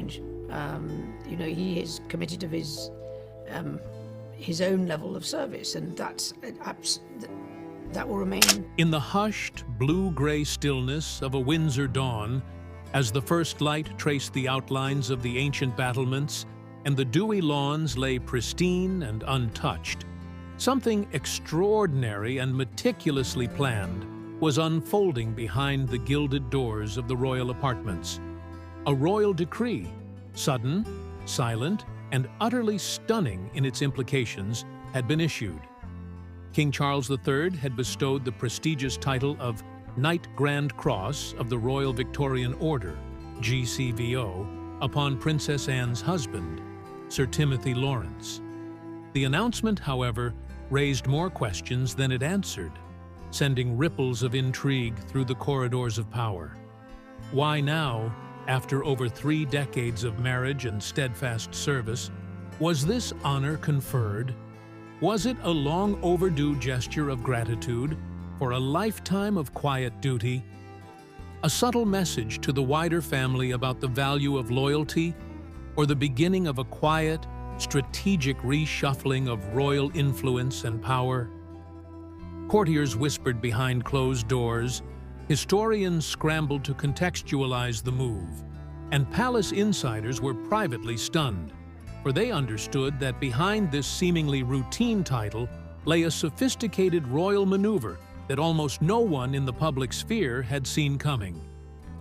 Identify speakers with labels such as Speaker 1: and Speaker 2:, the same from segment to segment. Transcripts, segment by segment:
Speaker 1: mind. He is committed of his own level of service, and that will remain.
Speaker 2: In the hushed, blue-gray stillness of a Windsor dawn, as the first light traced the outlines of the ancient battlements and the dewy lawns lay pristine and untouched, something extraordinary and meticulously planned was unfolding behind the gilded doors of the royal apartments. A royal decree, sudden, silent, and utterly stunning in its implications, had been issued. King Charles III had bestowed the prestigious title of Knight Grand Cross of the Royal Victorian Order, GCVO, upon Princess Anne's husband, Sir Timothy Laurence. The announcement, however, raised more questions than it answered, sending ripples of intrigue through the corridors of power. Why now, after over 3 decades of marriage and steadfast service, was this honor conferred? Was it a long-overdue gesture of gratitude for a lifetime of quiet duty? A subtle message to the wider family about the value of loyalty, or the beginning of a quiet, strategic reshuffling of royal influence and power? Courtiers whispered behind closed doors, historians scrambled to contextualize the move, and palace insiders were privately stunned, for they understood that behind this seemingly routine title lay a sophisticated royal maneuver that almost no one in the public sphere had seen coming.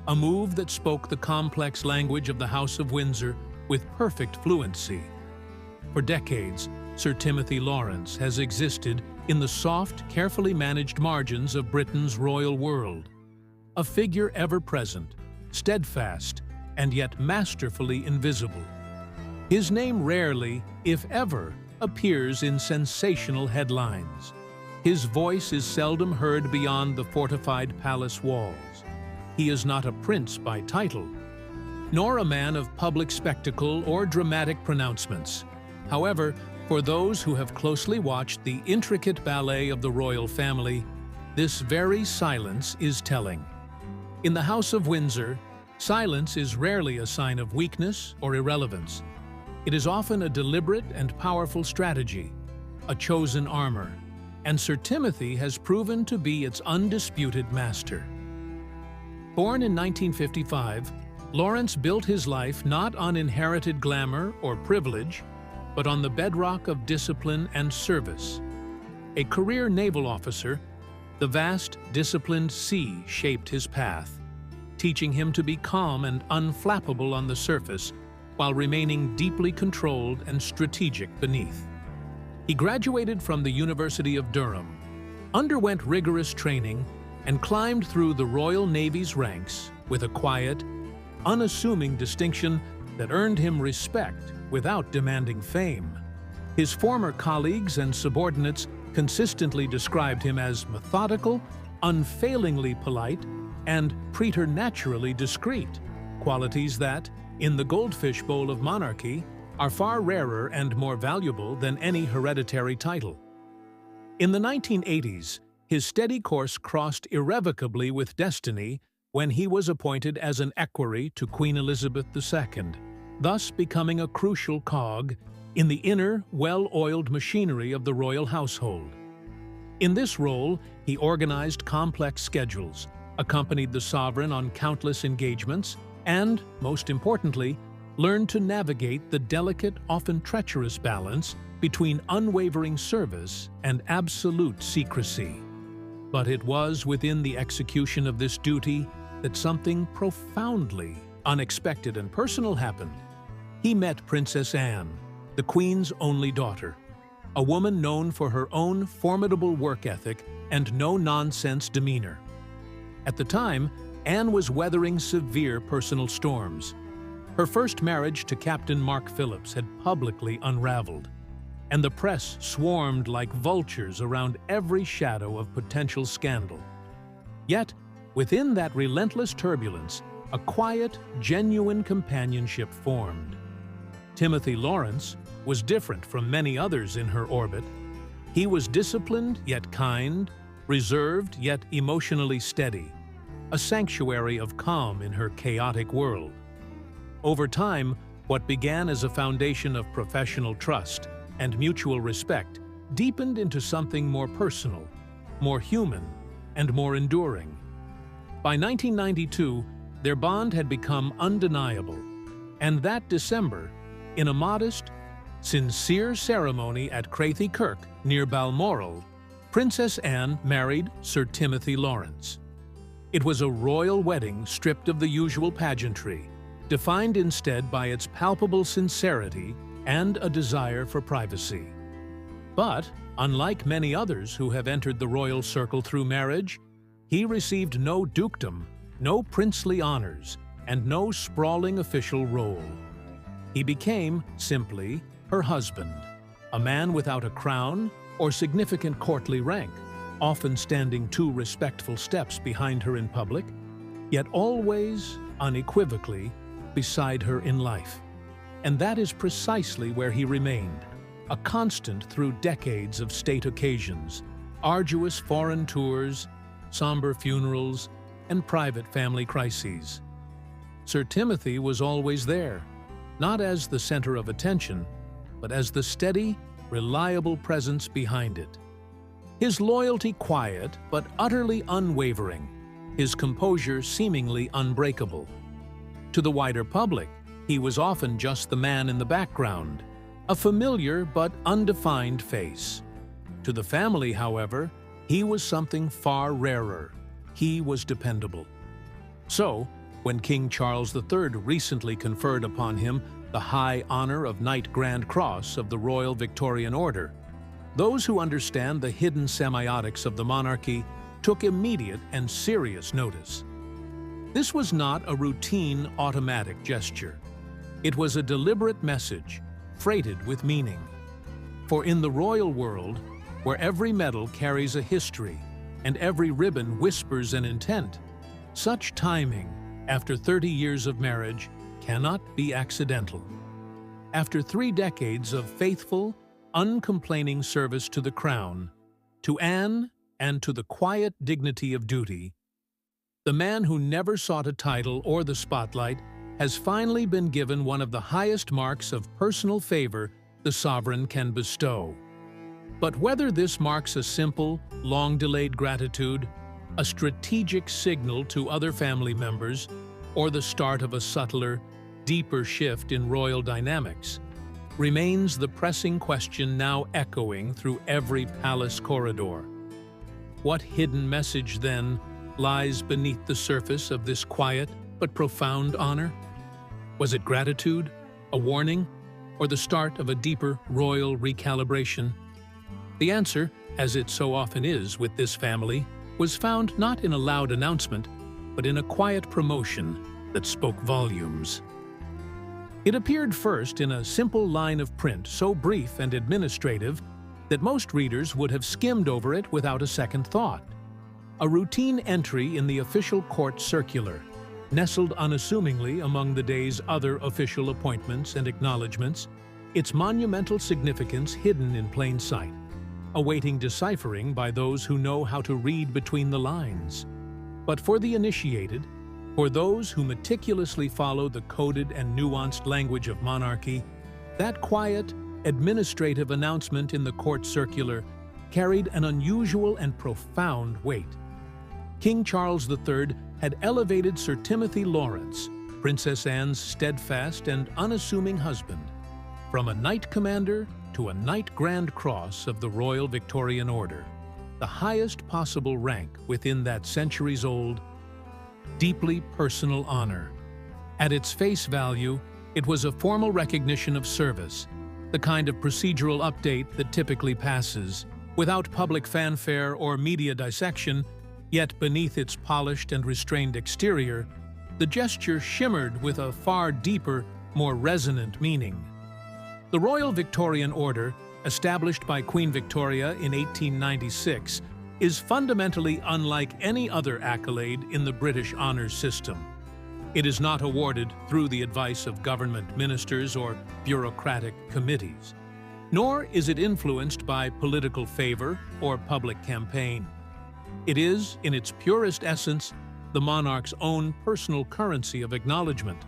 Speaker 2: A move that spoke the complex language of the House of Windsor with perfect fluency. For decades, Sir Timothy Laurence has existed in the soft, carefully managed margins of Britain's royal world. A figure ever-present, steadfast, and yet masterfully invisible. His name rarely, if ever, appears in sensational headlines. His voice is seldom heard beyond the fortified palace walls. He is not a prince by title, nor a man of public spectacle or dramatic pronouncements. However, for those who have closely watched the intricate ballet of the royal family, this very silence is telling. In the House of Windsor, silence is rarely a sign of weakness or irrelevance. It is often a deliberate and powerful strategy, a chosen armor, and Sir Timothy has proven to be its undisputed master. Born in 1955, Laurence built his life not on inherited glamour or privilege, but on the bedrock of discipline and service. A career naval officer, the vast, disciplined sea shaped his path, teaching him to be calm and unflappable on the surface while remaining deeply controlled and strategic beneath. He graduated from the University of Durham, underwent rigorous training, and climbed through the Royal Navy's ranks with a quiet, unassuming distinction that earned him respect without demanding fame. His former colleagues and subordinates consistently described him as methodical, unfailingly polite, and preternaturally discreet, qualities that, in the goldfish bowl of monarchy, are far rarer and more valuable than any hereditary title. In the 1980s, his steady course crossed irrevocably with destiny when he was appointed as an equerry to Queen Elizabeth II, thus becoming a crucial cog in the inner, well-oiled machinery of the royal household. In this role, he organized complex schedules, accompanied the sovereign on countless engagements, and, most importantly, learned to navigate the delicate, often treacherous balance between unwavering service and absolute secrecy. But it was within the execution of this duty that something profoundly unexpected and personal happened. He met Princess Anne, the Queen's only daughter, a woman known for her own formidable work ethic and no-nonsense demeanor. At the time, Anne was weathering severe personal storms. Her first marriage to Captain Mark Phillips had publicly unraveled, and the press swarmed like vultures around every shadow of potential scandal. Yet, within that relentless turbulence, a quiet, genuine companionship formed. Timothy Laurence was different from many others in her orbit. He was disciplined yet kind, reserved yet emotionally steady, a sanctuary of calm in her chaotic world. Over time, what began as a foundation of professional trust and mutual respect deepened into something more personal, more human, and more enduring. By 1992, their bond had become undeniable, and that December, in a modest, sincere ceremony at Crathie Kirk near Balmoral, Princess Anne married Sir Timothy Laurence. It was a royal wedding stripped of the usual pageantry, defined instead by its palpable sincerity and a desire for privacy. But, unlike many others who have entered the royal circle through marriage, he received no dukedom, no princely honors, and no sprawling official role. He became, simply, her husband, a man without a crown or significant courtly rank, often standing 2 respectful steps behind her in public, yet always, unequivocally, beside her in life. And that is precisely where he remained, a constant through decades of state occasions, arduous foreign tours, somber funerals, and private family crises. Sir Timothy was always there, not as the center of attention, but as the steady, reliable presence behind it. His loyalty quiet but utterly unwavering, his composure seemingly unbreakable. To the wider public, he was often just the man in the background, a familiar but undefined face. To the family, however, he was something far rarer. He was dependable. So, when King Charles III recently conferred upon him the high honor of Knight Grand Cross of the Royal Victorian Order, those who understand the hidden semiotics of the monarchy took immediate and serious notice. This was not a routine, automatic gesture. It was a deliberate message, freighted with meaning. For in the royal world, where every medal carries a history and every ribbon whispers an intent, such timing, after 30 years of marriage, cannot be accidental. After 3 decades of faithful, uncomplaining service to the crown, to Anne, and to the quiet dignity of duty, the man who never sought a title or the spotlight has finally been given one of the highest marks of personal favor the sovereign can bestow. But whether this marks a simple, long-delayed gratitude, a strategic signal to other family members, or the start of a subtler, deeper shift in royal dynamics, remains the pressing question now echoing through every palace corridor. What hidden message, then, lies beneath the surface of this quiet but profound honor? Was it gratitude, a warning, or the start of a deeper royal recalibration? The answer, as it so often is with this family, was found not in a loud announcement, but in a quiet promotion that spoke volumes. It appeared first in a simple line of print so brief and administrative that most readers would have skimmed over it without a second thought. A routine entry in the official court circular, nestled unassumingly among the day's other official appointments and acknowledgments, its monumental significance hidden in plain sight, awaiting deciphering by those who know how to read between the lines. But for the initiated, for those who meticulously follow the coded and nuanced language of monarchy, that quiet, administrative announcement in the court circular carried an unusual and profound weight. King Charles III had elevated Sir Timothy Laurence, Princess Anne's steadfast and unassuming husband, from a Knight Commander to a Knight Grand Cross of the Royal Victorian Order, the highest possible rank within that centuries-old, deeply personal honor. At its face value, it was a formal recognition of service, the kind of procedural update that typically passes, without public fanfare or media dissection, yet beneath its polished and restrained exterior, the gesture shimmered with a far deeper, more resonant meaning. The Royal Victorian Order, established by Queen Victoria in 1896, is fundamentally unlike any other accolade in the British honours system. It is not awarded through the advice of government ministers or bureaucratic committees, nor is it influenced by political favour or public campaign. It is, in its purest essence, the monarch's own personal currency of acknowledgement.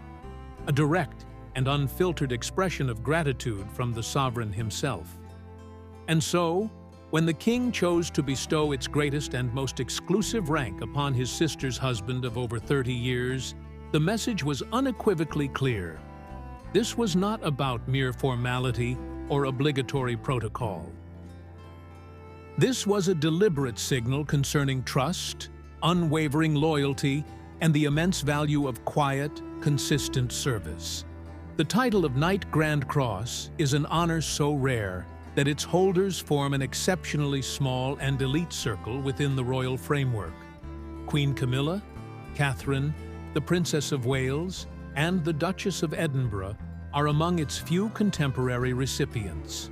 Speaker 2: a direct and unfiltered expression of gratitude from the sovereign himself. And so, when the king chose to bestow its greatest and most exclusive rank upon his sister's husband of over 30 years, the message was unequivocally clear. This was not about mere formality or obligatory protocol. This was a deliberate signal concerning trust, unwavering loyalty, and the immense value of quiet, consistent service. The title of Knight Grand Cross is an honor so rare that its holders form an exceptionally small and elite circle within the royal framework. Queen Camilla, Catherine, the Princess of Wales, and the Duchess of Edinburgh are among its few contemporary recipients.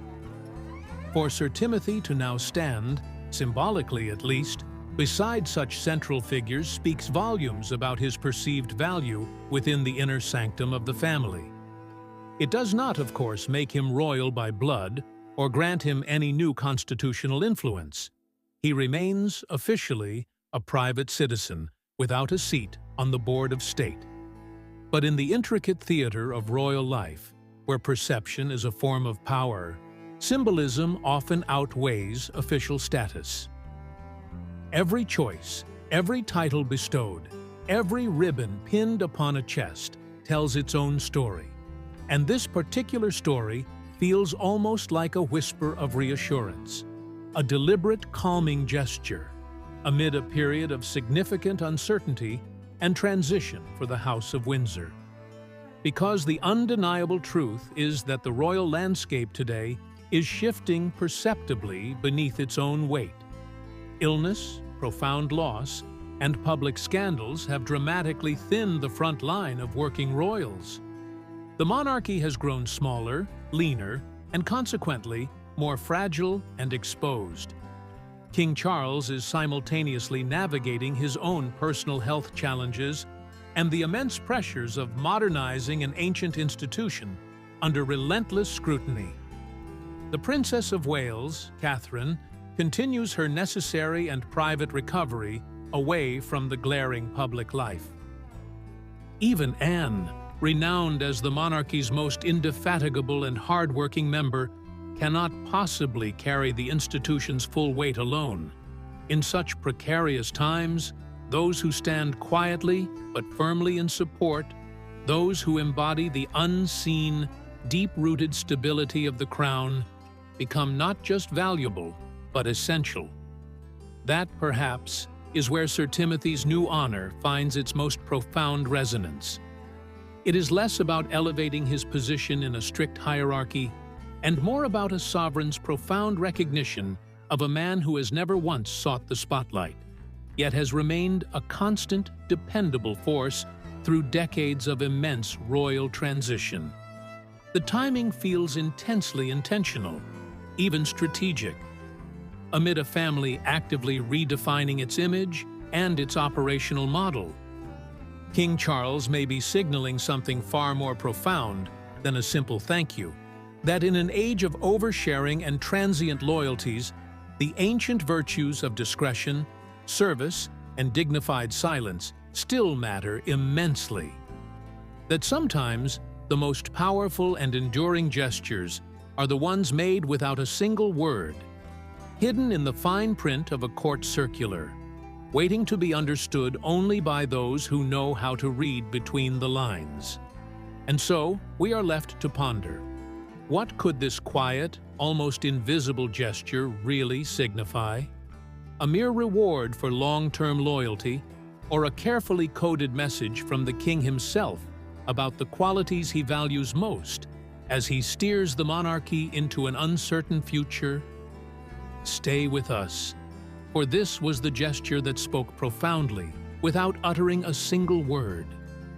Speaker 2: For Sir Timothy to now stand, symbolically at least, beside such central figures speaks volumes about his perceived value within the inner sanctum of the family. It does not, of course, make him royal by blood or grant him any new constitutional influence. He remains, officially, a private citizen without a seat on the board of state. But in the intricate theater of royal life, where perception is a form of power, symbolism often outweighs official status. Every choice, every title bestowed, every ribbon pinned upon a chest tells its own story. And this particular story feels almost like a whisper of reassurance, a deliberate calming gesture, amid a period of significant uncertainty and transition for the House of Windsor. Because the undeniable truth is that the royal landscape today is shifting perceptibly beneath its own weight. Illness, profound loss, and public scandals have dramatically thinned the front line of working royals. The monarchy has grown smaller, leaner, and consequently more fragile and exposed. King Charles is simultaneously navigating his own personal health challenges and the immense pressures of modernizing an ancient institution under relentless scrutiny. The Princess of Wales, Catherine, continues her necessary and private recovery away from the glaring public life. Even Anne, renowned as the monarchy's most indefatigable and hard-working member, cannot possibly carry the institution's full weight alone. In such precarious times, those who stand quietly but firmly in support, those who embody the unseen, deep-rooted stability of the crown, become not just valuable, but essential. That, perhaps, is where Sir Timothy's new honor finds its most profound resonance. It is less about elevating his position in a strict hierarchy and more about a sovereign's profound recognition of a man who has never once sought the spotlight, yet has remained a constant, dependable force through decades of immense royal transition. The timing feels intensely intentional, even strategic, amid a family actively redefining its image and its operational model. King Charles may be signaling something far more profound than a simple thank you, that in an age of oversharing and transient loyalties, the ancient virtues of discretion, service, and dignified silence still matter immensely. That sometimes the most powerful and enduring gestures are the ones made without a single word, hidden in the fine print of a court circular, waiting to be understood only by those who know how to read between the lines. And so, we are left to ponder. What could this quiet, almost invisible gesture really signify? A mere reward for long-term loyalty, or a carefully coded message from the king himself about the qualities he values most as he steers the monarchy into an uncertain future? Stay with us, for this was the gesture that spoke profoundly, without uttering a single word.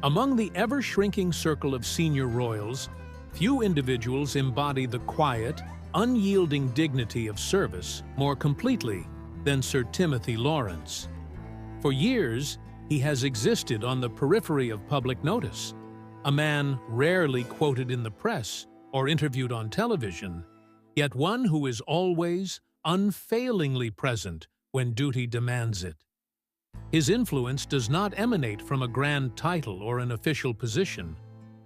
Speaker 2: Among the ever-shrinking circle of senior royals, few individuals embody the quiet, unyielding dignity of service more completely than Sir Timothy Laurence. For years, he has existed on the periphery of public notice, a man rarely quoted in the press or interviewed on television, yet one who is always, unfailingly present when duty demands it. His influence does not emanate from a grand title or an official position.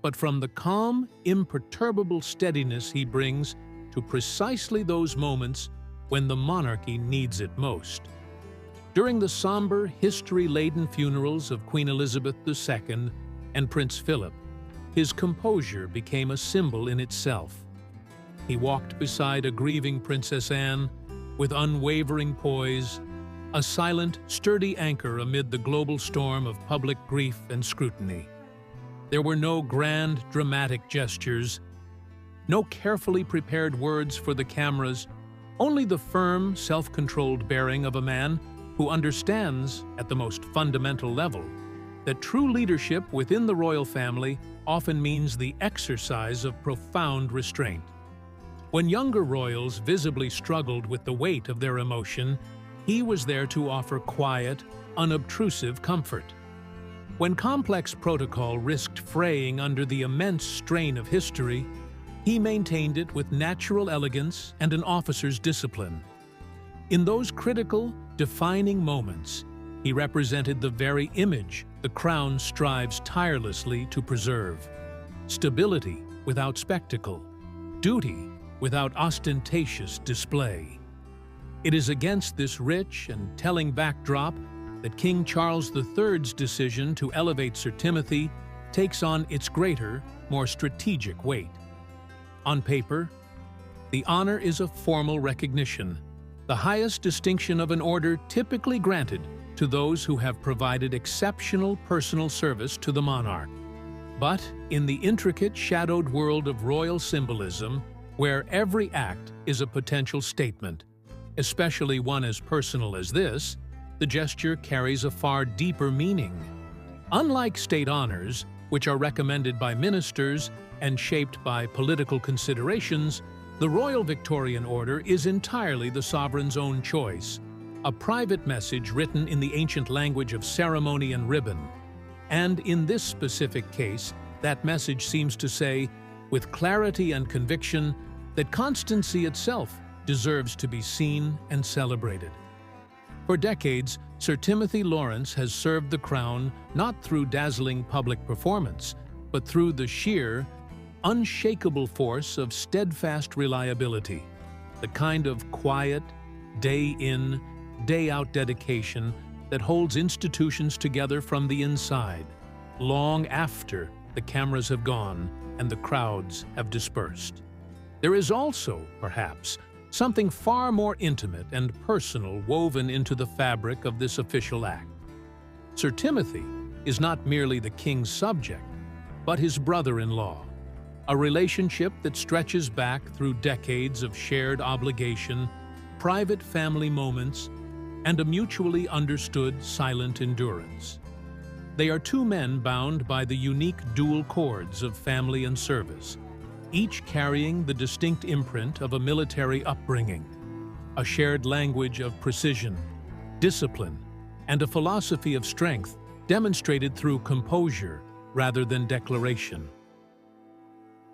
Speaker 2: but from the calm, imperturbable steadiness he brings to precisely those moments when the monarchy needs it most. During the somber, history-laden funerals of Queen Elizabeth II and Prince Philip, his composure became a symbol in itself. He walked beside a grieving Princess Anne with unwavering poise, a silent, sturdy anchor amid the global storm of public grief and scrutiny. There were no grand, dramatic gestures, no carefully prepared words for the cameras, only the firm, self-controlled bearing of a man who understands, at the most fundamental level, that true leadership within the royal family often means the exercise of profound restraint. When younger royals visibly struggled with the weight of their emotion, he was there to offer quiet, unobtrusive comfort. When complex protocol risked fraying under the immense strain of history, he maintained it with natural elegance and an officer's discipline. In those critical, defining moments, he represented the very image the crown strives tirelessly to preserve: stability without spectacle, duty without ostentatious display. It is against this rich and telling backdrop that King Charles III's decision to elevate Sir Timothy takes on its greater, more strategic weight. On paper, the honor is a formal recognition, the highest distinction of an order typically granted to those who have provided exceptional personal service to the monarch. But in the intricate, shadowed world of royal symbolism, where every act is a potential statement, especially one as personal as this, the gesture carries a far deeper meaning. Unlike state honors, which are recommended by ministers and shaped by political considerations, the Royal Victorian Order is entirely the sovereign's own choice, a private message written in the ancient language of ceremony and ribbon. And in this specific case, that message seems to say, with clarity and conviction, that constancy itself deserves to be seen and celebrated. For decades, Sir Timothy Laurence has served the crown not through dazzling public performance, but through the sheer, unshakable force of steadfast reliability, the kind of quiet, day-in, day-out dedication that holds institutions together from the inside, long after the cameras have gone and the crowds have dispersed. There is also, perhaps, something far more intimate and personal woven into the fabric of this official act. Sir Timothy is not merely the king's subject, but his brother-in-law, a relationship that stretches back through decades of shared obligation, private family moments, and a mutually understood silent endurance. They are two men bound by the unique dual cords of family and service, each carrying the distinct imprint of a military upbringing, a shared language of precision, discipline, and a philosophy of strength demonstrated through composure rather than declaration.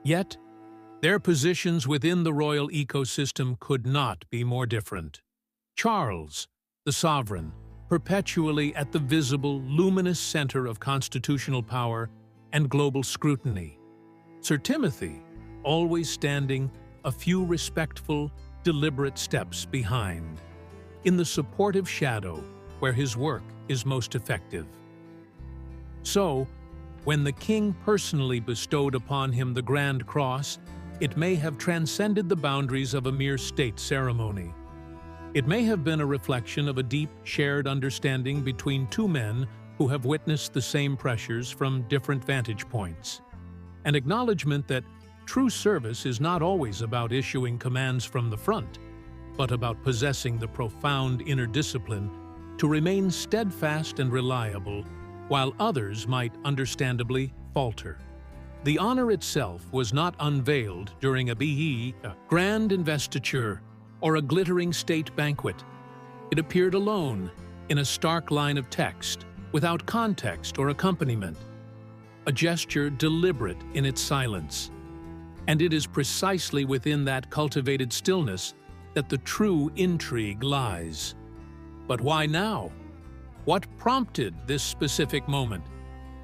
Speaker 2: Yet, their positions within the royal ecosystem could not be more different. Charles, the sovereign, perpetually at the visible, luminous center of constitutional power and global scrutiny. Sir Timothy, always standing a few respectful, deliberate steps behind, in the supportive shadow where his work is most effective. So, when the king personally bestowed upon him the Grand Cross, it may have transcended the boundaries of a mere state ceremony. It may have been a reflection of a deep, shared understanding between two men who have witnessed the same pressures from different vantage points. An acknowledgement that true service is not always about issuing commands from the front, but about possessing the profound inner discipline to remain steadfast and reliable, while others might understandably falter. The honor itself was not unveiled during a grand investiture, or a glittering state banquet. It appeared alone, in a stark line of text, without context or accompaniment, a gesture deliberate in its silence. And it is precisely within that cultivated stillness that the true intrigue lies. But why now? What prompted this specific moment?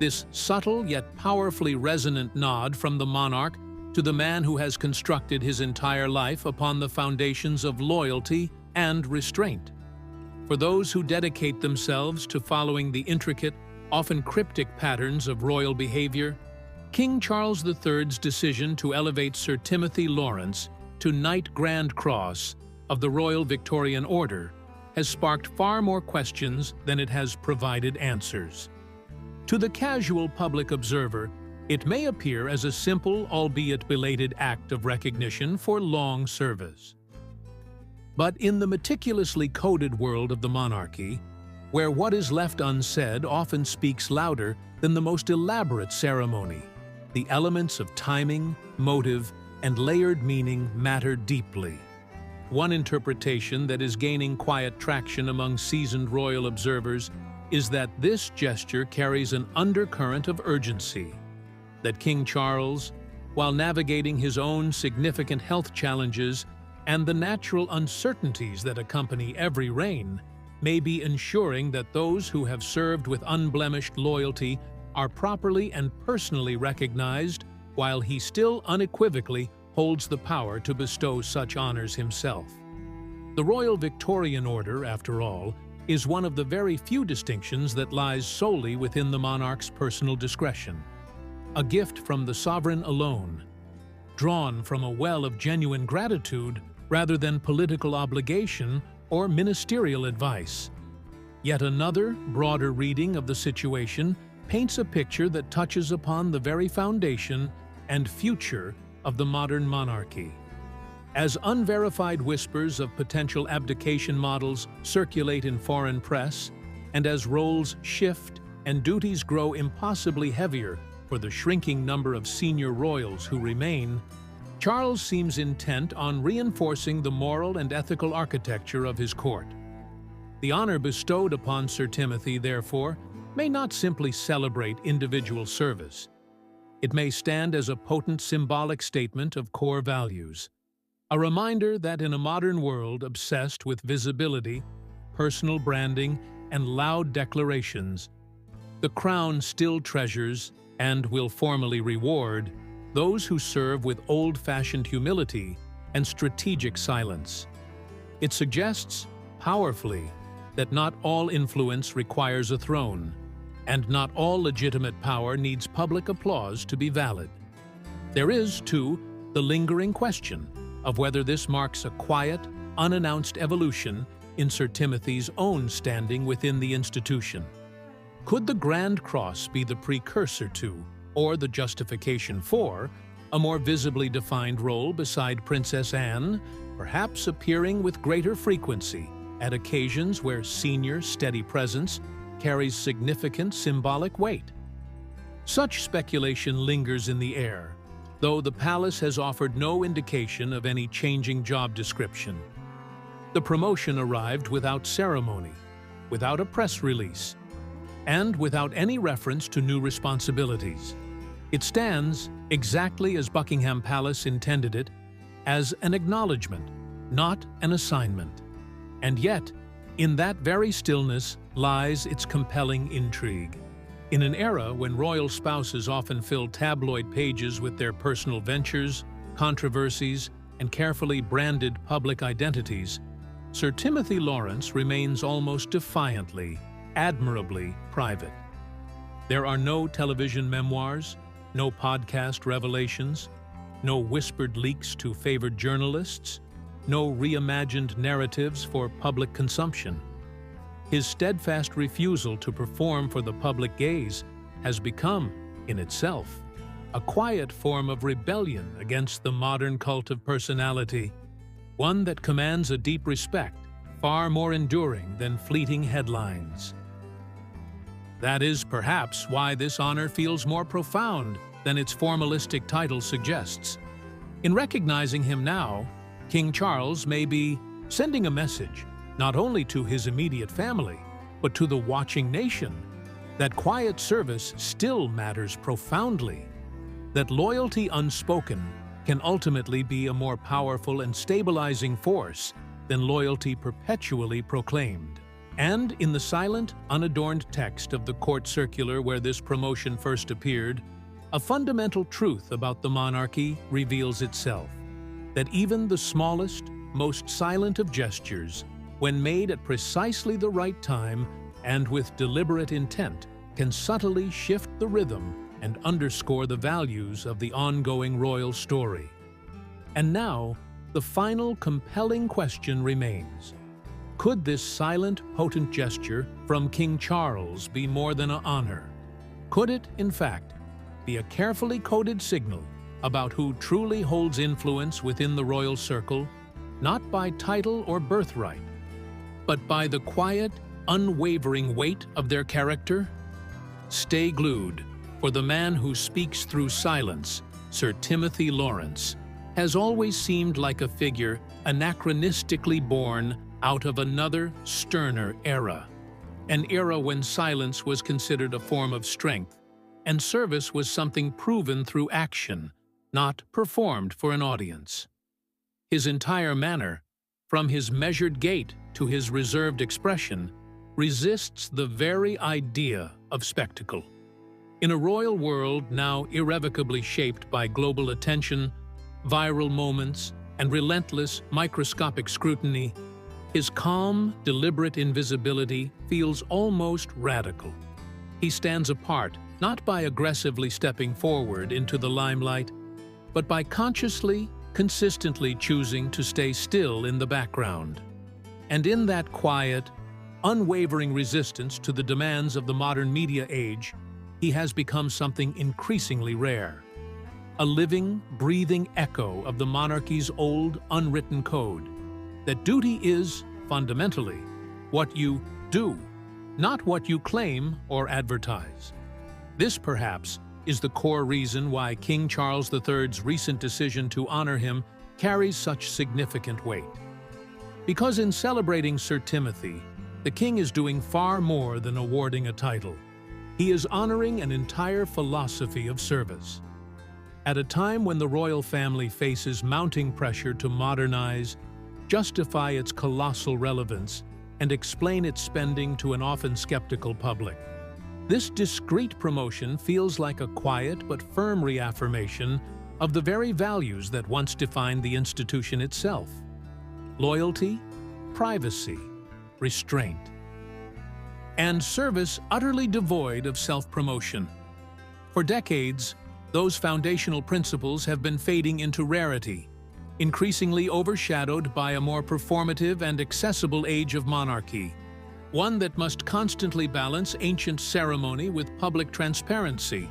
Speaker 2: This subtle yet powerfully resonant nod from the monarch to the man who has constructed his entire life upon the foundations of loyalty and restraint. For those who dedicate themselves to following the intricate, often cryptic patterns of royal behavior, King Charles III's decision to elevate Sir Timothy Laurence to Knight Grand Cross of the Royal Victorian Order has sparked far more questions than it has provided answers. To the casual public observer, it may appear as a simple, albeit belated act of recognition for long service. But in the meticulously coded world of the monarchy, where what is left unsaid often speaks louder than the most elaborate ceremony, the elements of timing, motive, and layered meaning matter deeply. One interpretation that is gaining quiet traction among seasoned royal observers is that this gesture carries an undercurrent of urgency, that King Charles, while navigating his own significant health challenges and the natural uncertainties that accompany every reign, may be ensuring that those who have served with unblemished loyalty are properly and personally recognized, while he still unequivocally holds the power to bestow such honors himself. The Royal Victorian Order, after all, is one of the very few distinctions that lies solely within the monarch's personal discretion. A gift from the sovereign alone, drawn from a well of genuine gratitude rather than political obligation or ministerial advice. Yet another, broader reading of the situation paints a picture that touches upon the very foundation and future of the modern monarchy. As unverified whispers of potential abdication models circulate in foreign press, and as roles shift and duties grow impossibly heavier for the shrinking number of senior royals who remain, Charles seems intent on reinforcing the moral and ethical architecture of his court. The honor bestowed upon Sir Timothy, therefore, may not simply celebrate individual service. It may stand as a potent symbolic statement of core values, a reminder that in a modern world obsessed with visibility, personal branding, and loud declarations, the Crown still treasures and will formally reward those who serve with old-fashioned humility and strategic silence. It suggests, powerfully, that not all influence requires a throne, and not all legitimate power needs public applause to be valid. There is, too, the lingering question of whether this marks a quiet, unannounced evolution in Sir Timothy's own standing within the institution. Could the Grand Cross be the precursor to, or the justification for, a more visibly defined role beside Princess Anne, perhaps appearing with greater frequency at occasions where senior, steady presence carries significant symbolic weight? Such speculation lingers in the air, though the palace has offered no indication of any changing job description. The promotion arrived without ceremony, without a press release, and without any reference to new responsibilities. It stands, exactly as Buckingham Palace intended it, as an acknowledgement, not an assignment. And yet, in that very stillness lies its compelling intrigue. In an era when royal spouses often fill tabloid pages with their personal ventures, controversies, and carefully branded public identities, Sir Timothy Laurence remains almost defiantly, admirably private. There are no television memoirs, no podcast revelations, no whispered leaks to favored journalists, no reimagined narratives for public consumption. His steadfast refusal to perform for the public gaze has become, in itself, a quiet form of rebellion against the modern cult of personality, one that commands a deep respect, far more enduring than fleeting headlines. That is perhaps why this honor feels more profound than its formalistic title suggests. In recognizing him now, King Charles may be sending a message not only to his immediate family, but to the watching nation, that quiet service still matters profoundly, that loyalty unspoken can ultimately be a more powerful and stabilizing force than loyalty perpetually proclaimed, And in the silent, unadorned text of the court circular where this promotion first appeared, a fundamental truth about the monarchy reveals itself, that even the smallest, most silent of gestures, when made at precisely the right time and with deliberate intent, can subtly shift the rhythm and underscore the values of the ongoing royal story. And now, the final compelling question remains. Could this silent, potent gesture from King Charles be more than an honor? Could it, in fact, be a carefully coded signal about who truly holds influence within the royal circle, not by title or birthright, but by the quiet, unwavering weight of their character? Stay glued, for the man who speaks through silence, Sir Timothy Laurence, has always seemed like a figure anachronistically born out of another, sterner era, an era when silence was considered a form of strength, and service was something proven through action, not performed for an audience. His entire manner, from his measured gait to his reserved expression, resists the very idea of spectacle. In a royal world now irrevocably shaped by global attention, viral moments, and relentless microscopic scrutiny, his calm, deliberate invisibility feels almost radical. He stands apart not by aggressively stepping forward into the limelight, but by consciously, consistently choosing to stay still in the background. And in that quiet, unwavering resistance to the demands of the modern media age, he has become something increasingly rare. A living, breathing echo of the monarchy's old, unwritten code, that duty is, fundamentally, what you do, not what you claim or advertise. This, perhaps, is the core reason why King Charles III's recent decision to honor him carries such significant weight. Because in celebrating Sir Timothy, the king is doing far more than awarding a title. He is honoring an entire philosophy of service. At a time when the royal family faces mounting pressure to modernize, justify its colossal relevance, and explain its spending to an often skeptical public, this discreet promotion feels like a quiet but firm reaffirmation of the very values that once defined the institution itself: loyalty, privacy, restraint, and service utterly devoid of self-promotion. For decades, those foundational principles have been fading into rarity, increasingly overshadowed by a more performative and accessible age of monarchy, one that must constantly balance ancient ceremony with public transparency,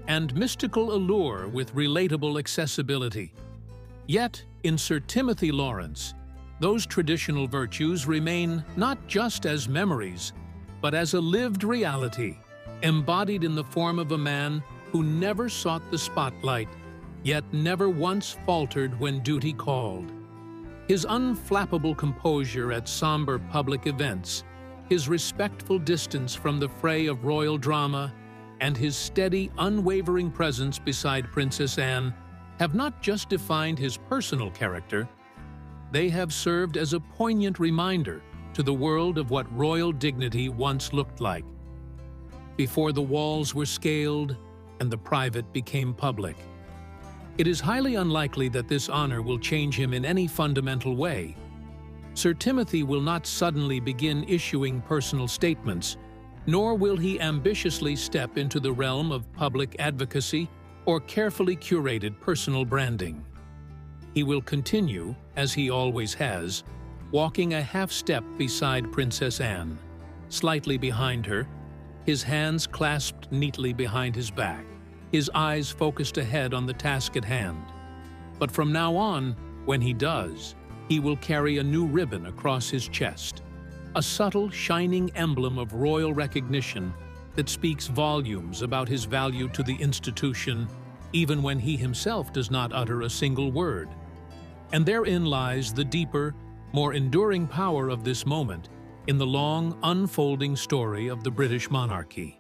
Speaker 2: and mystical allure with relatable accessibility. Yet, in Sir Timothy Laurence, those traditional virtues remain not just as memories, but as a lived reality, embodied in the form of a man who never sought the spotlight, yet never once faltered when duty called. His unflappable composure at somber public events, his respectful distance from the fray of royal drama, and his steady, unwavering presence beside Princess Anne have not just defined his personal character, they have served as a poignant reminder to the world of what royal dignity once looked like, before the walls were scaled and the private became public. It is highly unlikely that this honor will change him in any fundamental way. Sir Timothy will not suddenly begin issuing personal statements, nor will he ambitiously step into the realm of public advocacy or carefully curated personal branding. He will continue, as he always has, walking a half-step beside Princess Anne, slightly behind her, his hands clasped neatly behind his back, his eyes focused ahead on the task at hand. But from now on, when he does, he will carry a new ribbon across his chest, a subtle, shining emblem of royal recognition that speaks volumes about his value to the institution, even when he himself does not utter a single word. And therein lies the deeper, more enduring power of this moment in the long, unfolding story of the British monarchy.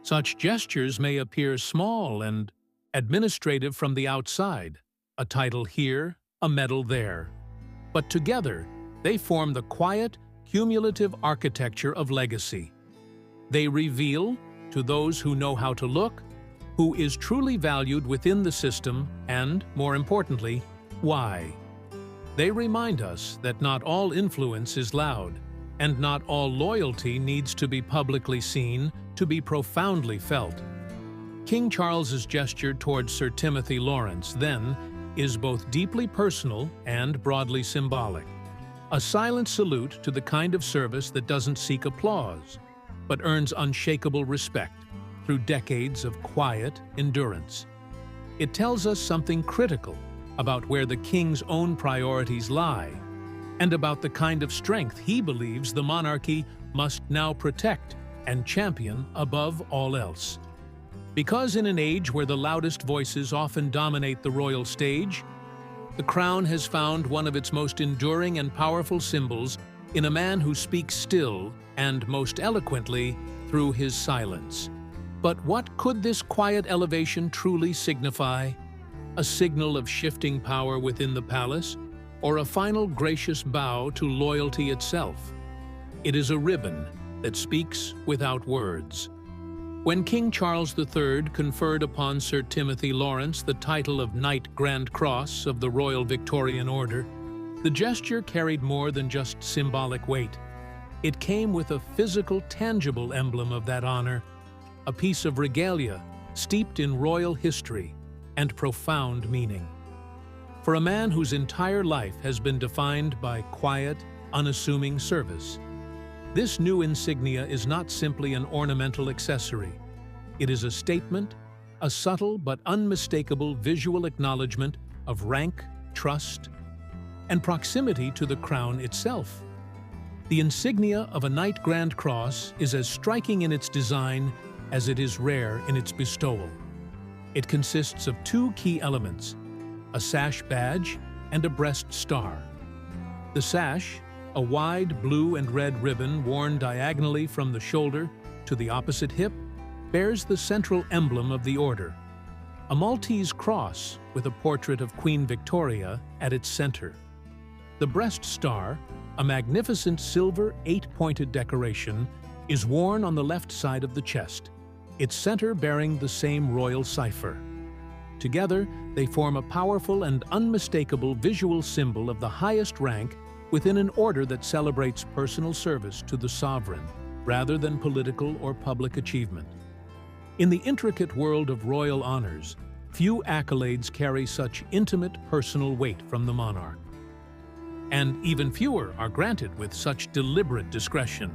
Speaker 2: Such gestures may appear small and administrative from the outside, a title here, a medal there. But together, they form the quiet, cumulative architecture of legacy. They reveal, to those who know how to look, who is truly valued within the system and, more importantly, why. They remind us that not all influence is loud, and not all loyalty needs to be publicly seen to be profoundly felt. King Charles's gesture towards Sir Timothy Laurence, then, is both deeply personal and broadly symbolic. A silent salute to the kind of service that doesn't seek applause, but earns unshakable respect through decades of quiet endurance. It tells us something critical about where the king's own priorities lie, and about the kind of strength he believes the monarchy must now protect and champion above all else. Because in an age where the loudest voices often dominate the royal stage, the crown has found one of its most enduring and powerful symbols in a man who speaks still and most eloquently through his silence. But what could this quiet elevation truly signify? A signal of shifting power within the palace, or a final gracious bow to loyalty itself? It is a ribbon that speaks without words. When King Charles III conferred upon Sir Timothy Laurence the title of Knight Grand Cross of the Royal Victorian Order, the gesture carried more than just symbolic weight. It came with a physical, tangible emblem of that honor, a piece of regalia steeped in royal history and profound meaning. For a man whose entire life has been defined by quiet, unassuming service, this new insignia is not simply an ornamental accessory. It is a statement, a subtle but unmistakable visual acknowledgement of rank, trust, and proximity to the crown itself. The insignia of a Knight Grand Cross is as striking in its design as it is rare in its bestowal. It consists of two key elements, a sash badge and a breast star. The sash, a wide blue and red ribbon worn diagonally from the shoulder to the opposite hip, bears the central emblem of the order, a Maltese cross with a portrait of Queen Victoria at its center. The breast star, a magnificent silver 8-pointed decoration, is worn on the left side of the chest, its center bearing the same royal cipher. Together, they form a powerful and unmistakable visual symbol of the highest rank within an order that celebrates personal service to the sovereign, rather than political or public achievement. In the intricate world of royal honors, few accolades carry such intimate personal weight from the monarch. And even fewer are granted with such deliberate discretion.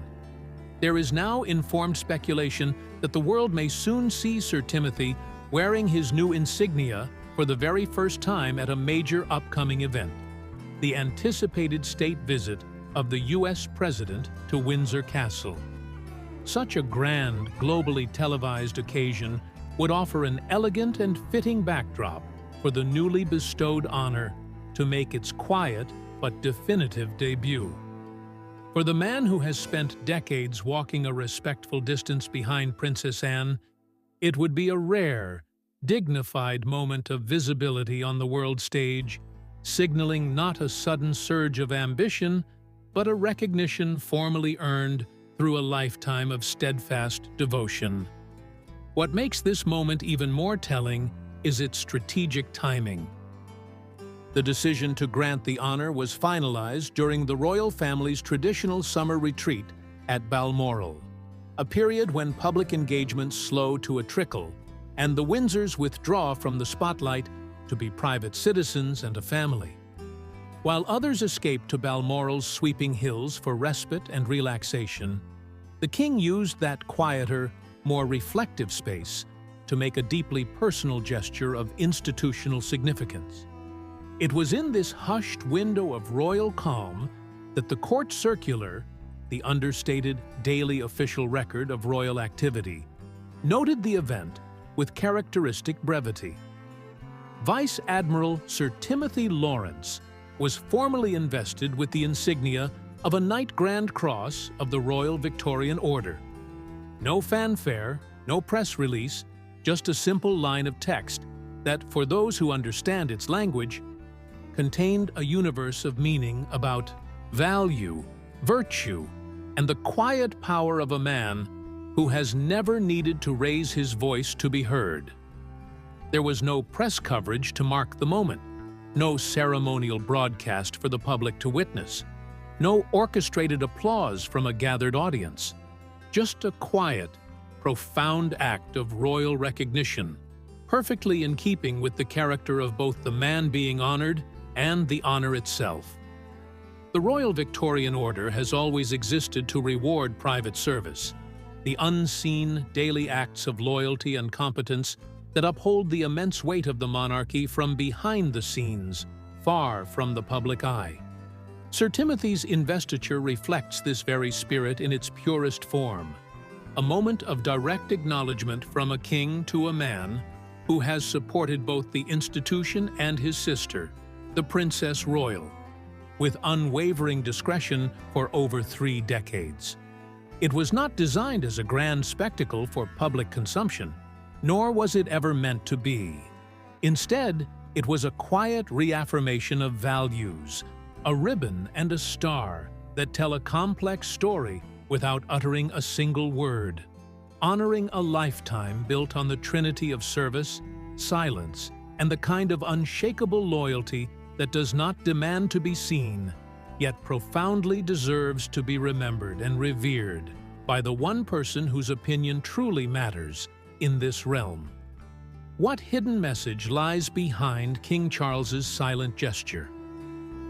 Speaker 2: There is now informed speculation that the world may soon see Sir Timothy wearing his new insignia for the very first time at a major upcoming event, the anticipated state visit of the U.S. President to Windsor Castle. Such a grand, globally televised occasion would offer an elegant and fitting backdrop for the newly bestowed honor to make its quiet but definitive debut. For the man who has spent decades walking a respectful distance behind Princess Anne, it would be a rare, dignified moment of visibility on the world stage, signaling not a sudden surge of ambition, but a recognition formally earned through a lifetime of steadfast devotion. What makes this moment even more telling is its strategic timing. The decision to grant the honor was finalized during the royal family's traditional summer retreat at Balmoral, a period when public engagements slow to a trickle and the Windsors withdraw from the spotlight to be private citizens and a family. While others escaped to Balmoral's sweeping hills for respite and relaxation, the king used that quieter, more reflective space to make a deeply personal gesture of institutional significance. It was in this hushed window of royal calm that the court circular, the understated daily official record of royal activity, noted the event with characteristic brevity. Vice Admiral Sir Timothy Laurence was formally invested with the insignia of a Knight Grand Cross of the Royal Victorian Order. No fanfare, no press release, just a simple line of text that, for those who understand its language, contained a universe of meaning about value, virtue, and the quiet power of a man who has never needed to raise his voice to be heard. There was no press coverage to mark the moment, no ceremonial broadcast for the public to witness, no orchestrated applause from a gathered audience, just a quiet, profound act of royal recognition, perfectly in keeping with the character of both the man being honored and the honor itself. The Royal Victorian Order has always existed to reward private service, the unseen daily acts of loyalty and competence that uphold the immense weight of the monarchy from behind the scenes, far from the public eye. Sir Timothy's investiture reflects this very spirit in its purest form, a moment of direct acknowledgement from a king to a man who has supported both the institution and his sister, the Princess Royal, with unwavering discretion for over 3 decades. It was not designed as a grand spectacle for public consumption, nor was it ever meant to be. Instead, it was a quiet reaffirmation of values, a ribbon and a star that tell a complex story without uttering a single word, honoring a lifetime built on the trinity of service, silence, and the kind of unshakable loyalty that does not demand to be seen, yet profoundly deserves to be remembered and revered by the one person whose opinion truly matters in this realm. What hidden message lies behind King Charles's silent gesture?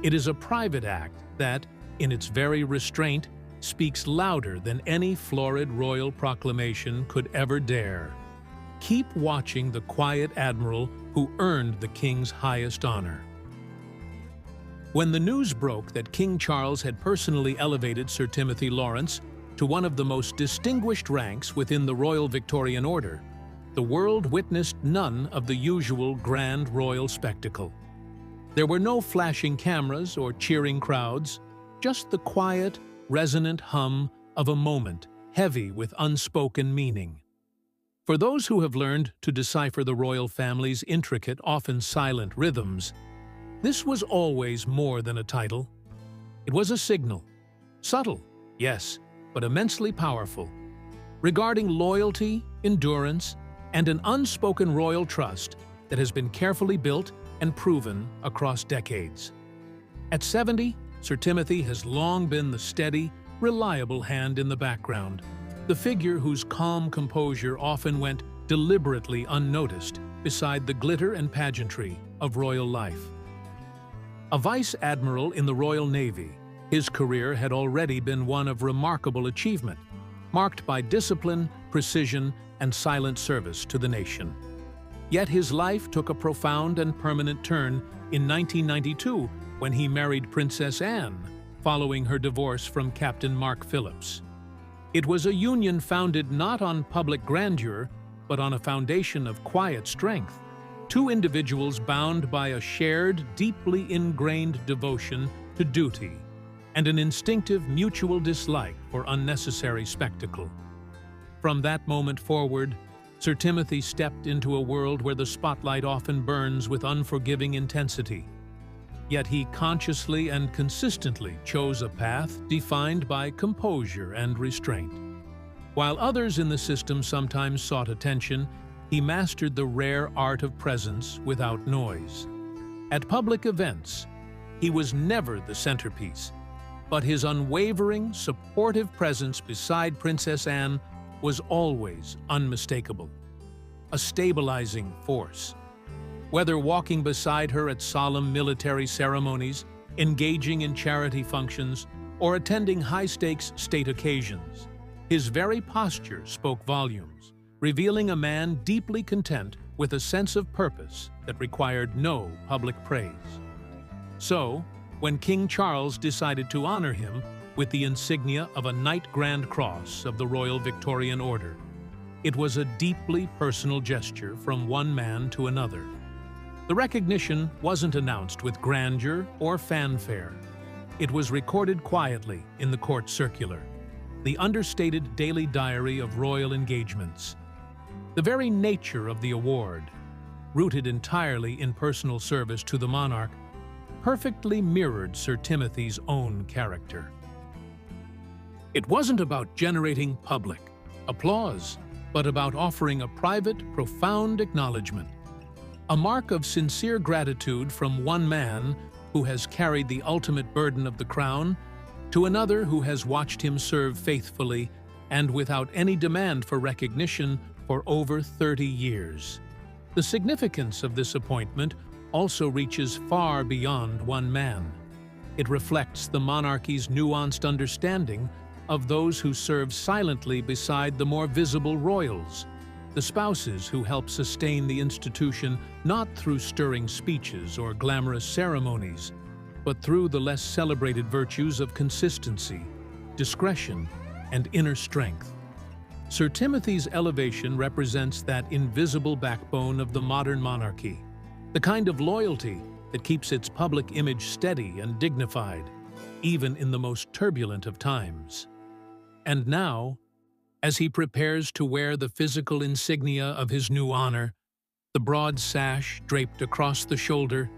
Speaker 2: It is a private act that, in its very restraint, speaks louder than any florid royal proclamation could ever dare. Keep watching the quiet admiral who earned the king's highest honor. When the news broke that King Charles had personally elevated Sir Timothy Laurence to one of the most distinguished ranks within the Royal Victorian Order, the world witnessed none of the usual grand royal spectacle. There were no flashing cameras or cheering crowds, just the quiet, resonant hum of a moment heavy with unspoken meaning. For those who have learned to decipher the royal family's intricate, often silent rhythms, this was always more than a title. It was a signal. Subtle, yes, but immensely powerful, regarding loyalty, endurance, and an unspoken royal trust that has been carefully built and proven across decades. At 70, Sir Timothy has long been the steady, reliable hand in the background, the figure whose calm composure often went deliberately unnoticed beside the glitter and pageantry of royal life. A vice admiral in the Royal Navy, his career had already been one of remarkable achievement, marked by discipline, precision, and silent service to the nation. Yet his life took a profound and permanent turn in 1992 when he married Princess Anne, following her divorce from Captain Mark Phillips. It was a union founded not on public grandeur, but on a foundation of quiet strength. 2 individuals bound by a shared, deeply ingrained devotion to duty and an instinctive mutual dislike for unnecessary spectacle. From that moment forward, Sir Timothy stepped into a world where the spotlight often burns with unforgiving intensity. Yet he consciously and consistently chose a path defined by composure and restraint. While others in the system sometimes sought attention, he mastered the rare art of presence without noise. At public events, he was never the centerpiece, but his unwavering, supportive presence beside Princess Anne was always unmistakable, a stabilizing force. Whether walking beside her at solemn military ceremonies, engaging in charity functions, or attending high-stakes state occasions, his very posture spoke volumes, revealing a man deeply content with a sense of purpose that required no public praise. So, when King Charles decided to honor him with the insignia of a Knight Grand Cross of the Royal Victorian Order, it was a deeply personal gesture from one man to another. The recognition wasn't announced with grandeur or fanfare. It was recorded quietly in the court circular, the understated daily diary of royal engagements. The very nature of the award, rooted entirely in personal service to the monarch, perfectly mirrored Sir Timothy's own character. It wasn't about generating public applause, but about offering a private, profound acknowledgement, a mark of sincere gratitude from one man who has carried the ultimate burden of the crown to another who has watched him serve faithfully and without any demand for recognition for over 30 years. The significance of this appointment also reaches far beyond one man. It reflects the monarchy's nuanced understanding of those who serve silently beside the more visible royals, the spouses who help sustain the institution not through stirring speeches or glamorous ceremonies, but through the less celebrated virtues of consistency, discretion, and inner strength. Sir Timothy's elevation represents that invisible backbone of the modern monarchy, the kind of loyalty that keeps its public image steady and dignified, even in the most turbulent of times. And now, as he prepares to wear the physical insignia of his new honor, the broad sash draped across the shoulder,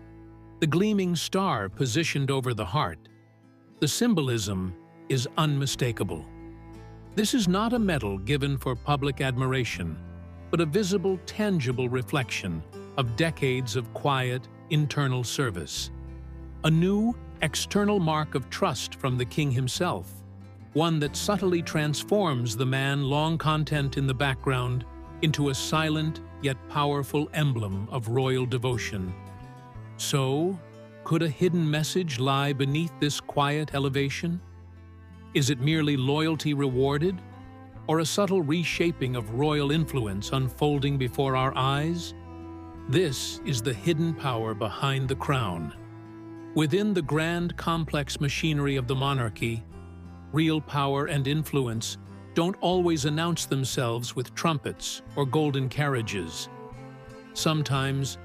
Speaker 2: the gleaming star positioned over the heart, the symbolism is unmistakable. This is not a medal given for public admiration, but a visible, tangible reflection of decades of quiet, internal service. A new, external mark of trust from the king himself, one that subtly transforms the man long content in the background into a silent yet powerful emblem of royal devotion. So, could a hidden message lie beneath this quiet elevation? Is it merely loyalty rewarded, or a subtle reshaping of royal influence unfolding before our eyes? This is the hidden power behind the crown. Within the grand, complex machinery of the monarchy, real power and influence don't always announce themselves with trumpets or golden carriages. Sometimes,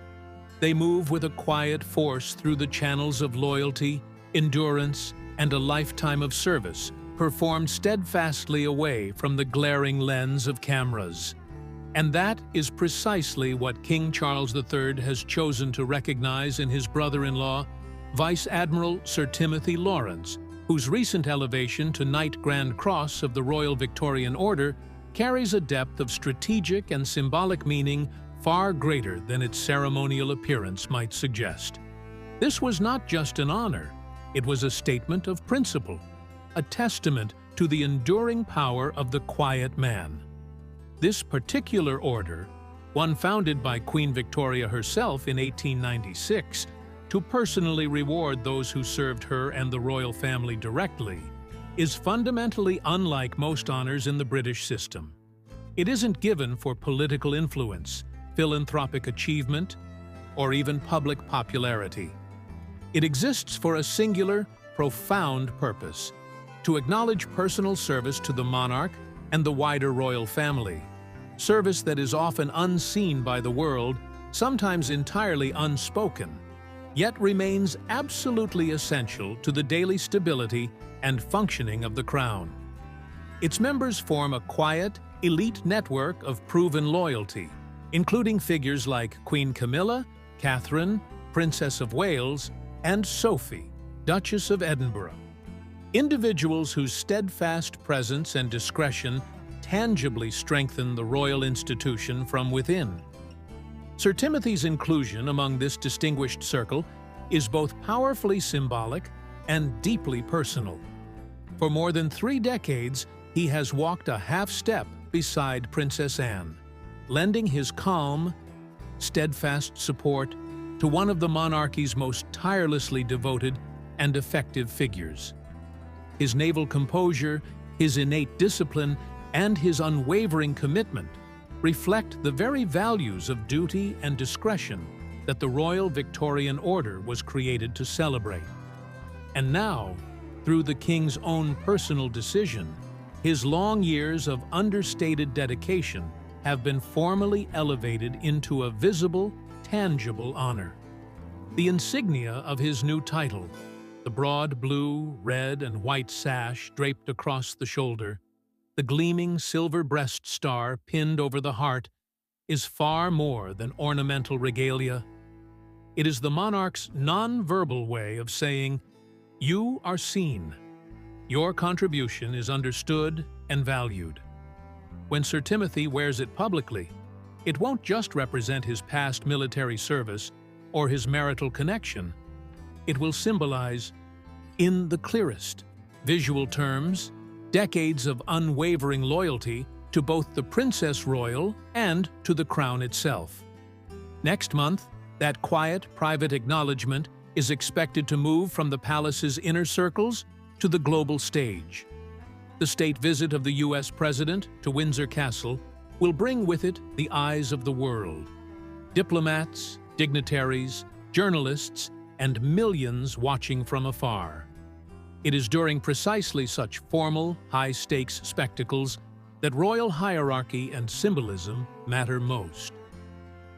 Speaker 2: they move with a quiet force through the channels of loyalty, endurance, and a lifetime of service, performed steadfastly away from the glaring lens of cameras. And that is precisely what King Charles III has chosen to recognize in his brother-in-law, Vice Admiral Sir Timothy Laurence, whose recent elevation to Knight Grand Cross of the Royal Victorian Order carries a depth of strategic and symbolic meaning far greater than its ceremonial appearance might suggest. This was not just an honor, it was a statement of principle, a testament to the enduring power of the quiet man. This particular order, one founded by Queen Victoria herself in 1896, to personally reward those who served her and the royal family directly, is fundamentally unlike most honors in the British system. It isn't given for political influence, philanthropic achievement, or even public popularity. It exists for a singular, profound purpose: to acknowledge personal service to the monarch and the wider royal family, service that is often unseen by the world, sometimes entirely unspoken, yet remains absolutely essential to the daily stability and functioning of the crown. Its members form a quiet, elite network of proven loyalty, including figures like Queen Camilla, Catherine, Princess of Wales, and Sophie, Duchess of Edinburgh. Individuals whose steadfast presence and discretion tangibly strengthen the royal institution from within. Sir Timothy's inclusion among this distinguished circle is both powerfully symbolic and deeply personal. For more than 3 decades, he has walked a half-step beside Princess Anne, lending his calm, steadfast support to one of the monarchy's most tirelessly devoted and effective figures. His naval composure, his innate discipline, and his unwavering commitment reflect the very values of duty and discretion that the Royal Victorian Order was created to celebrate. And now, through the King's own personal decision, his long years of understated dedication have been formally elevated into a visible, tangible honor. The insignia of his new title, the broad blue, red, and white sash draped across the shoulder, the gleaming silver breast star pinned over the heart, is far more than ornamental regalia. It is the monarch's non-verbal way of saying, "You are seen. Your contribution is understood and valued. When Sir Timothy wears it publicly, it won't just represent his past military service or his marital connection. It will symbolize, in the clearest visual terms, decades of unwavering loyalty to both the Princess Royal and to the crown itself. Next month, that quiet, private acknowledgement is expected to move from the palace's inner circles to the global stage. The state visit of the U.S. President to Windsor Castle will bring with it the eyes of the world. Diplomats, dignitaries, journalists, and millions watching from afar. It is during precisely such formal, high-stakes spectacles that royal hierarchy and symbolism matter most.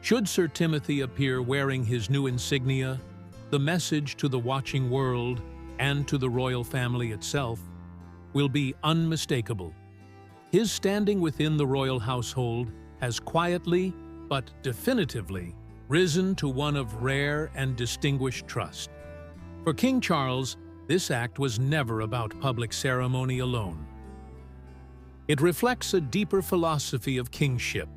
Speaker 2: Should Sir Timothy appear wearing his new insignia, the message to the watching world and to the royal family itself will be unmistakable. His standing within the royal household has quietly, but definitively, risen to one of rare and distinguished trust. For King Charles, this act was never about public ceremony alone. It reflects a deeper philosophy of kingship,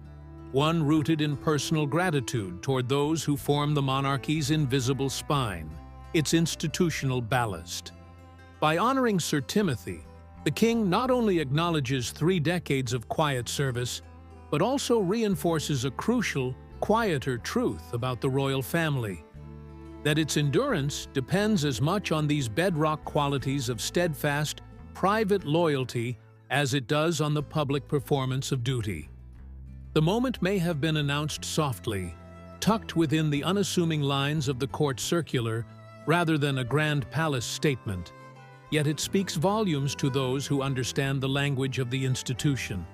Speaker 2: one rooted in personal gratitude toward those who form the monarchy's invisible spine, its institutional ballast. By honoring Sir Timothy, the king not only acknowledges 3 decades of quiet service, but also reinforces a crucial, quieter truth about the royal family: that its endurance depends as much on these bedrock qualities of steadfast, private loyalty as it does on the public performance of duty. The moment may have been announced softly, tucked within the unassuming lines of the court circular, rather than a grand palace statement, yet it speaks volumes to those who understand the language of the institution.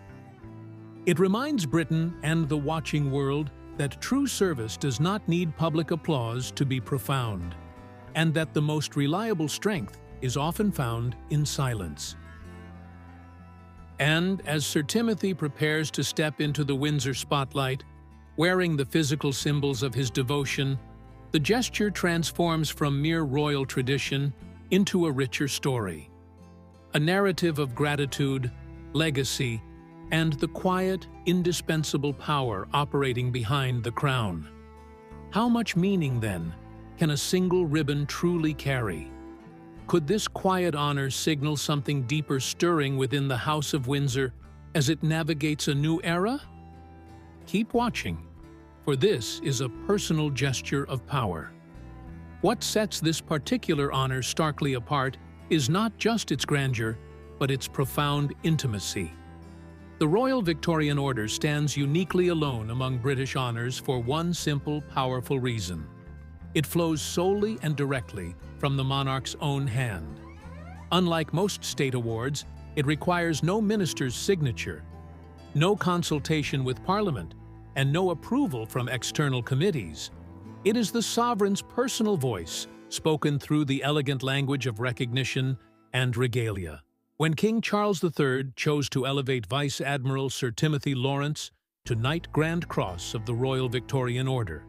Speaker 2: It reminds Britain and the watching world that true service does not need public applause to be profound, and that the most reliable strength is often found in silence. And as Sir Timothy prepares to step into the Windsor spotlight, wearing the physical symbols of his devotion, the gesture transforms from mere royal tradition into a richer story. A narrative of gratitude, legacy, and the quiet, indispensable power operating behind the crown. How much meaning, then, can a single ribbon truly carry? Could this quiet honor signal something deeper stirring within the House of Windsor as it navigates a new era? Keep watching, for this is a personal gesture of power. What sets this particular honor starkly apart is not just its grandeur, but its profound intimacy. The Royal Victorian Order stands uniquely alone among British honors for one simple, powerful reason. It flows solely and directly from the monarch's own hand. Unlike most state awards, it requires no minister's signature, no consultation with Parliament, and no approval from external committees. It is the sovereign's personal voice, spoken through the elegant language of recognition and regalia. When King Charles III chose to elevate Vice Admiral Sir Timothy Laurence to Knight Grand Cross of the Royal Victorian Order,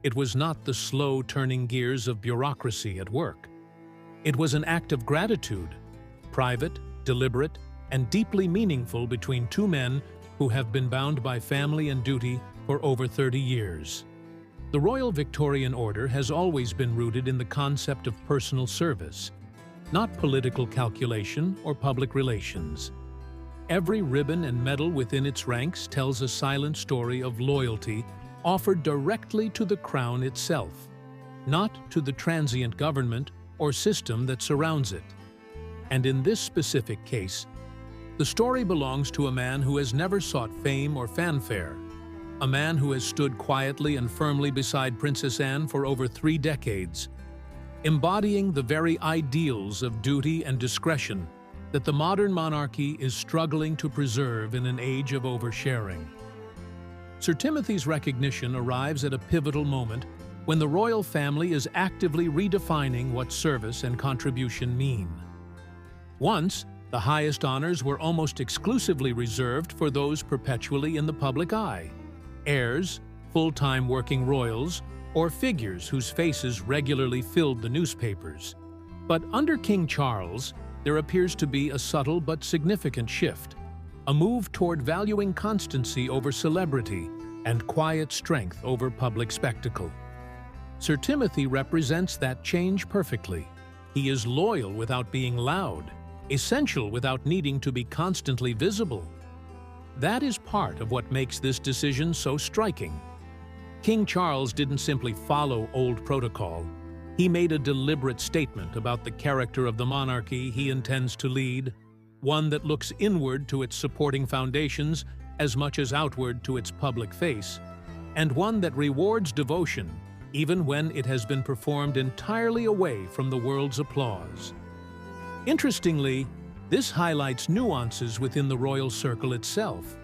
Speaker 2: it was not the slow turning gears of bureaucracy at work. It was an act of gratitude, private, deliberate, and deeply meaningful between 2 men who have been bound by family and duty for over 30 years. The Royal Victorian Order has always been rooted in the concept of personal service, not political calculation or public relations. Every ribbon and medal within its ranks tells a silent story of loyalty offered directly to the crown itself, not to the transient government or system that surrounds it. And in this specific case, the story belongs to a man who has never sought fame or fanfare, a man who has stood quietly and firmly beside Princess Anne for over 3 decades, embodying the very ideals of duty and discretion that the modern monarchy is struggling to preserve in an age of oversharing. Sir Timothy's recognition arrives at a pivotal moment when the royal family is actively redefining what service and contribution mean. Once, the highest honors were almost exclusively reserved for those perpetually in the public eye: heirs, full-time working royals, or figures whose faces regularly filled the newspapers. But under King Charles, there appears to be a subtle but significant shift, a move toward valuing constancy over celebrity and quiet strength over public spectacle. Sir Timothy represents that change perfectly. He is loyal without being loud, essential without needing to be constantly visible. That is part of what makes this decision so striking. King Charles didn't simply follow old protocol. He made a deliberate statement about the character of the monarchy he intends to lead, one that looks inward to its supporting foundations as much as outward to its public face, and one that rewards devotion even when it has been performed entirely away from the world's applause. Interestingly, this highlights nuances within the royal circle itself.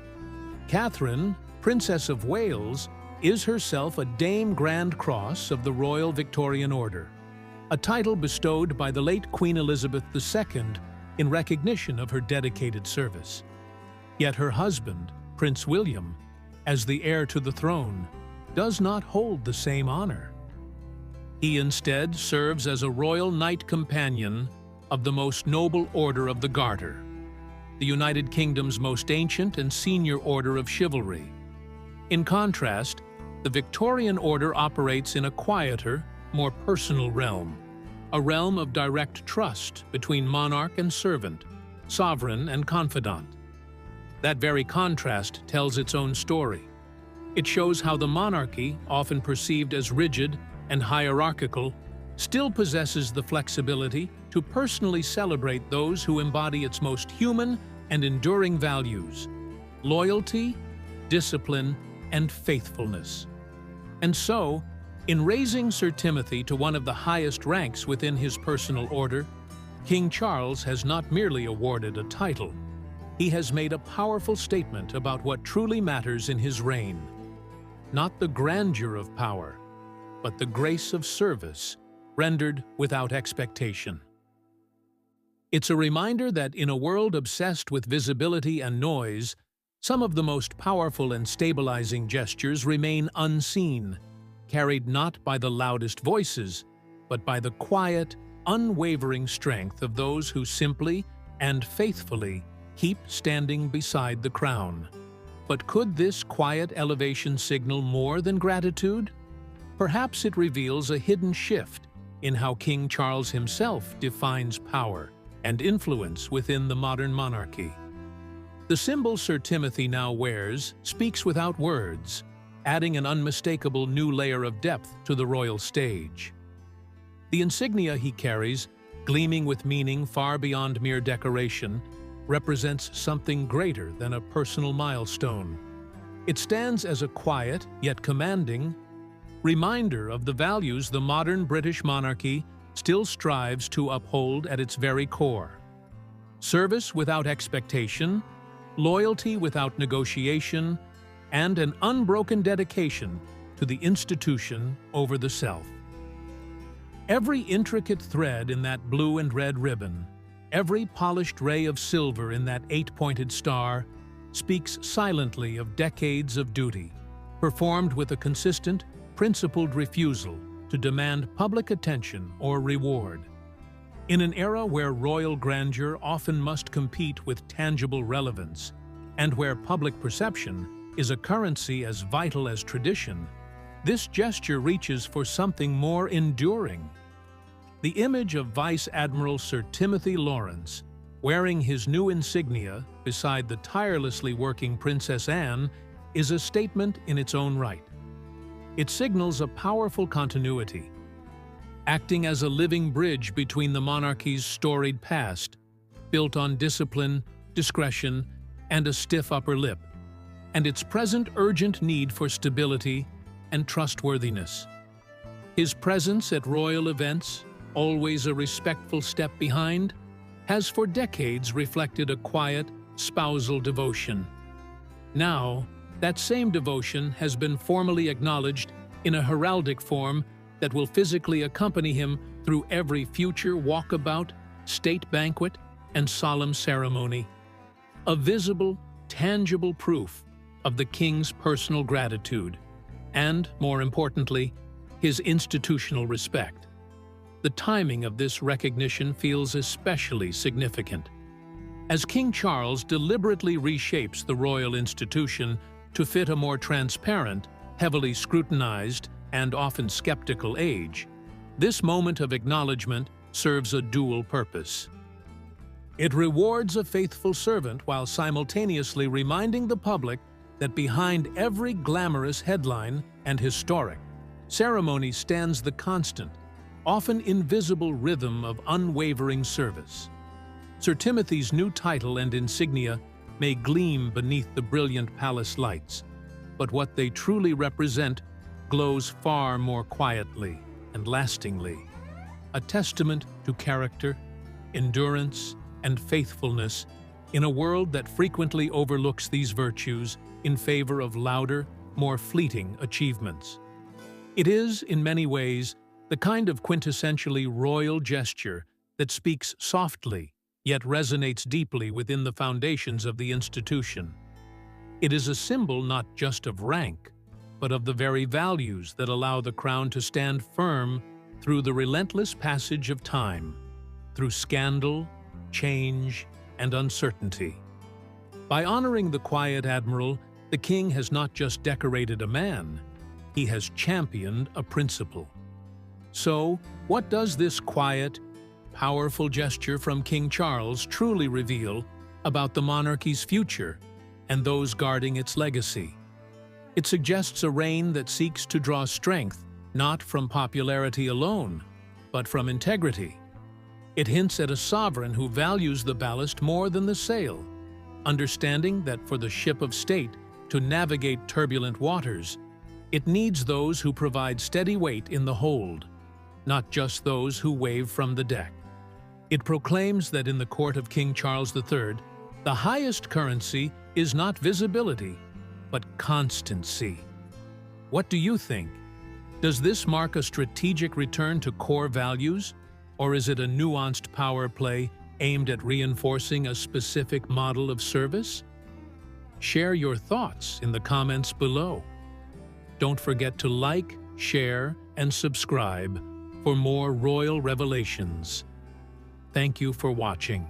Speaker 2: Catherine, Princess of Wales, is herself a Dame Grand Cross of the Royal Victorian Order, a title bestowed by the late Queen Elizabeth II in recognition of her dedicated service. Yet her husband, Prince William, as the heir to the throne, does not hold the same honor. He instead serves as a royal knight companion of the most noble Order of the Garter, the United Kingdom's most ancient and senior order of chivalry. In contrast, the Victorian Order operates in a quieter, more personal realm, a realm of direct trust between monarch and servant, sovereign and confidant. That very contrast tells its own story. It shows how the monarchy, often perceived as rigid and hierarchical, still possesses the flexibility to personally celebrate those who embody its most human and enduring values: loyalty, discipline, and faithfulness. And so, in raising Sir Timothy to one of the highest ranks within his personal order, King Charles has not merely awarded a title. He has made a powerful statement about what truly matters in his reign. Not the grandeur of power, but the grace of service, rendered without expectation. It's a reminder that in a world obsessed with visibility and noise, some of the most powerful and stabilizing gestures remain unseen, carried not by the loudest voices, but by the quiet, unwavering strength of those who simply and faithfully keep standing beside the crown. But could this quiet elevation signal more than gratitude? Perhaps it reveals a hidden shift in how King Charles himself defines power and influence within the modern monarchy. The symbol Sir Timothy now wears speaks without words, adding an unmistakable new layer of depth to the royal stage. The insignia he carries, gleaming with meaning far beyond mere decoration, represents something greater than a personal milestone. It stands as a quiet, yet commanding, reminder of the values the modern British monarchy still strives to uphold at its very core: service without expectation, loyalty without negotiation, and an unbroken dedication to the institution over the self. Every intricate thread in that blue and red ribbon, every polished ray of silver in that 8-pointed star, speaks silently of decades of duty, performed with a consistent, principled refusal to demand public attention or reward. In an era where royal grandeur often must compete with tangible relevance, and where public perception is a currency as vital as tradition, this gesture reaches for something more enduring. The image of Vice Admiral Sir Timothy Laurence, wearing his new insignia beside the tirelessly working Princess Anne, is a statement in its own right. It signals a powerful continuity, acting as a living bridge between the monarchy's storied past, built on discipline, discretion, and a stiff upper lip, and its present urgent need for stability and trustworthiness. His presence at royal events, always a respectful step behind, has for decades reflected a quiet, spousal devotion. Now, that same devotion has been formally acknowledged in a heraldic form that will physically accompany him through every future walkabout, state banquet, and solemn ceremony. A visible, tangible proof of the king's personal gratitude and, more importantly, his institutional respect. the timing of this recognition feels especially significant. As King Charles deliberately reshapes the royal institution to fit a more transparent, heavily scrutinized, and often skeptical age, this moment of acknowledgement serves a dual purpose. It rewards a faithful servant while simultaneously reminding the public that behind every glamorous headline and historic ceremony stands the constant, often invisible rhythm of unwavering service. Sir Timothy's new title and insignia may gleam beneath the brilliant palace lights, but what they truly represent glows far more quietly and lastingly, a testament to character, endurance, and faithfulness in a world that frequently overlooks these virtues in favor of louder, more fleeting achievements. It is, in many ways, the kind of quintessentially royal gesture that speaks softly yet resonates deeply within the foundations of the institution. It is a symbol not just of rank, but of the very values that allow the crown to stand firm through the relentless passage of time, through scandal, change, and uncertainty. By honoring the quiet admiral, the king has not just decorated a man, he has championed a principle. So, what does this quiet, powerful gesture from King Charles truly reveal about the monarchy's future and those guarding its legacy? It suggests a reign that seeks to draw strength not from popularity alone, but from integrity. It hints at a sovereign who values the ballast more than the sail, understanding that for the ship of state to navigate turbulent waters, it needs those who provide steady weight in the hold, not just those who wave from the deck. It proclaims that in the court of King Charles III, the highest currency is not visibility, but constancy. What do you think? Does this mark a strategic return to core values, or is it a nuanced power play aimed at reinforcing a specific model of service? Share your thoughts in the comments below. Don't forget to like, share, and subscribe for more royal revelations. Thank you for watching.